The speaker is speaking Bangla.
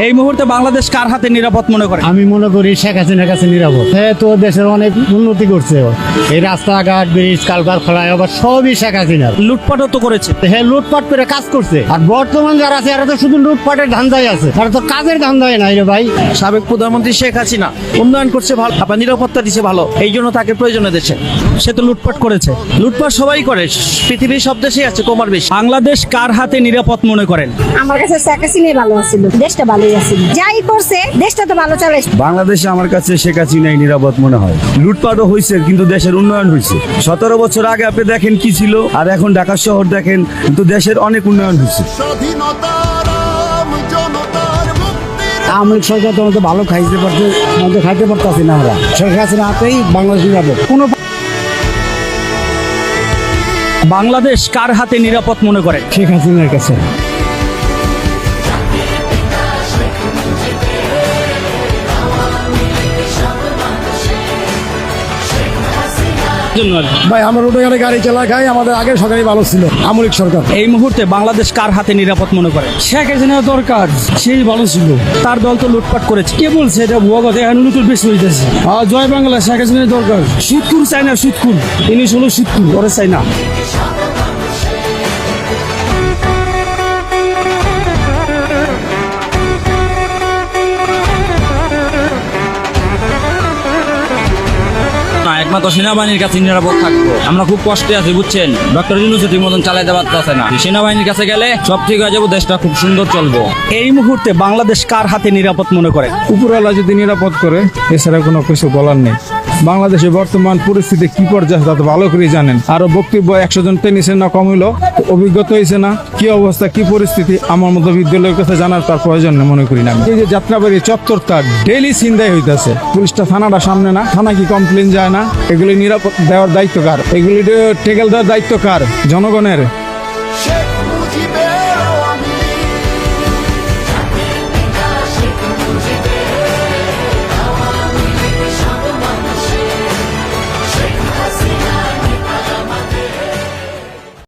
এই মুহূর্তে বাংলাদেশ কার হাতে নিরাপদ মনে করে? আমি মনে করি শেখ হাসিনার কাছে নিরাপদ। তো দেশের অনেক উন্নতি করছে, এই রাস্তাঘাট, ব্রিজ, কালভার, ফ্লাইওভার সবই শেখ হাসিনার। লুটপাটও তো করেছে। হ্যাঁ, লুটপাট করে কাজ করছে। আর বর্তমান যারা আছে এরা তো শুধু লুটপাটের ধান্দায় আছে, তারা তো কাজের ধান্দায় নাই রে ভাই। সাবেক প্রধানমন্ত্রী শেখ হাসিনা উন্নয়ন করছে ভালো, আপনার নিরাপত্তা দিচ্ছে ভালো, এই জন্য তাকে প্রয়োজনে দেশে। সে তো লুটপাট করেছে। লুটপাট সবাই করে, পৃথিবীর সব দেশেই আছে কমার বেশি। বাংলাদেশ কার হাতে নিরাপদ মনে করেন? আমার কাছে শেখ হাসিনাই ভালো আছিল, দেশটা ভালোই আছিল, যাই করছে দেশটা তো ভালো চালাইছে। বাংলাদেশে আমার কাছে শেখ হাসিনাই নিরাপদ মনে হয়। লুটপাটও হয়েছে কিন্তু দেশের উন্নয়ন হয়েছে। 17 বছর আগে আপনি দেখেন কি ছিল, আর এখন ঢাকা শহর দেখেন, কিন্তু দেশের অনেক উন্নয়ন হয়েছে। আওয়ামী লীগ সরকার তো আমাদের ভালো খাইতে পারছে, আমাদের খাইতে পারতেছি না। আমরা শেখ হাসিনা হাতেই বাংলাদেশ নিরাপদ। কোনো বাংলাদেশ কার হাতে নিরাপদ মনে করেন? শেখ হাসিনার কাছে। ভাই আমরা রোডে ঘাটে গাড়ি চালা খাই, আমাদের আগের সরকারই ভালো ছিল, আওয়ামী লীগ সরকার। এই মুহূর্তে বাংলাদেশ কার হাতে নিরাপদ মনে করেন? শেখ হাসিনা দরকার, সেই ভালো ছিল। তার দল তো লুটপাট করেছে। কে বলছে এটা ভুয়া কথা? এখন নতুন বেশি হইতেছে। জয় বাংলা, শেখ হাসিনা দরকার। সুদকুর চাই না, সুদকুর জিনিস হলো সুৎকুর, করে চাই না। একমাত্র সেনাবাহিনীর কাছে নিরাপদ থাকবো। আমরা খুব কষ্টে আছি বুঝছেন, ডক্টর ইউনূস ঠিক মতন চালাইতে পারতেছে না। সেনাবাহিনীর কাছে গেলে সব ঠিক হয়ে যাবো, দেশটা খুব সুন্দর চলবো। এই মুহূর্তে বাংলাদেশ কার হাতে নিরাপদ মনে করে? উপরওয়ালা যদি নিরাপদ করে, এছাড়া কোনো কিছু বলার নেই। বাংলাদেশে বর্তমান পরিস্থিতি কি পর্যায়ে তা তো ভালো করে জানেন। আরো বক্তব্য 100 জন টেনিসের না কম হইলো, অভিজ্ঞতা হয়েছে না কি অবস্থা কি পরিস্থিতি। আমার মতো বিদ্যালয়ের কথা জানার তার প্রয়োজন নেই মনে করি না। এই যে যাত্রাবাড়ি চত্বরটা ডেইলি চিন্তাই হইতেছে, পুলিশটা থানাটা সামনে না, থানা কি কমপ্লেন যায় না? এগুলি নিরাপদ দেওয়ার দায়িত্ব কার? এগুলি টেকেল দেওয়ার দায়িত্ব কার? জনগণের।